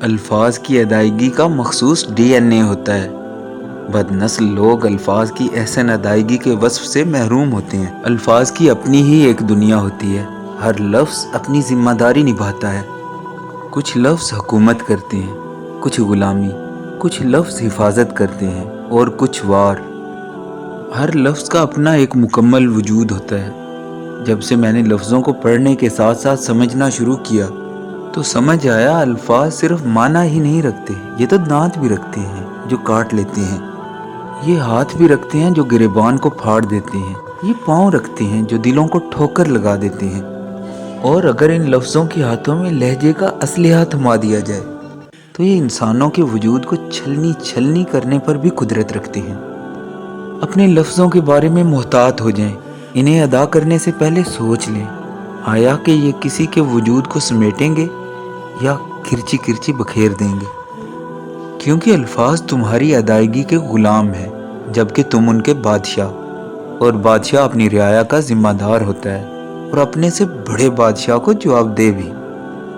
الفاظ کی ادائیگی کا مخصوص ڈی این اے ہوتا ہے۔ بد نسل لوگ الفاظ کی احسن ادائیگی کے وصف سے محروم ہوتے ہیں۔ الفاظ کی اپنی ہی ایک دنیا ہوتی ہے، ہر لفظ اپنی ذمہ داری نبھاتا ہے۔ کچھ لفظ حکومت کرتے ہیں، کچھ غلامی، کچھ لفظ حفاظت کرتے ہیں اور کچھ وار۔ ہر لفظ کا اپنا ایک مکمل وجود ہوتا ہے۔ جب سے میں نے لفظوں کو پڑھنے کے ساتھ ساتھ سمجھنا شروع کیا تو سمجھ آیا الفاظ صرف معنی ہی نہیں رکھتے، یہ تو دانت بھی رکھتے ہیں جو کاٹ لیتے ہیں، یہ ہاتھ بھی رکھتے ہیں جو گریبان کو پھاڑ دیتے ہیں، یہ پاؤں رکھتے ہیں جو دلوں کو ٹھوکر لگا دیتے ہیں۔ اور اگر ان لفظوں کے ہاتھوں میں لہجے کا اسلحہ تھما دیا جائے تو یہ انسانوں کے وجود کو چھلنی کرنے پر بھی قدرت رکھتے ہیں۔ اپنے لفظوں کے بارے میں محتاط ہو جائیں، انہیں ادا کرنے سے پہلے سوچ لیں، آیا کہ یہ کسی کے وجود کو سمیٹیں گے یا کرچی کرچی بکھیر دیں گے؟ کیونکہ الفاظ تمہاری ادائیگی کے غلام ہیں، جبکہ تم ان کے بادشاہ، اور بادشاہ اپنی رعایا کا ذمہ دار ہوتا ہے اور اپنے سے بڑے بادشاہ کو جواب دے بھی۔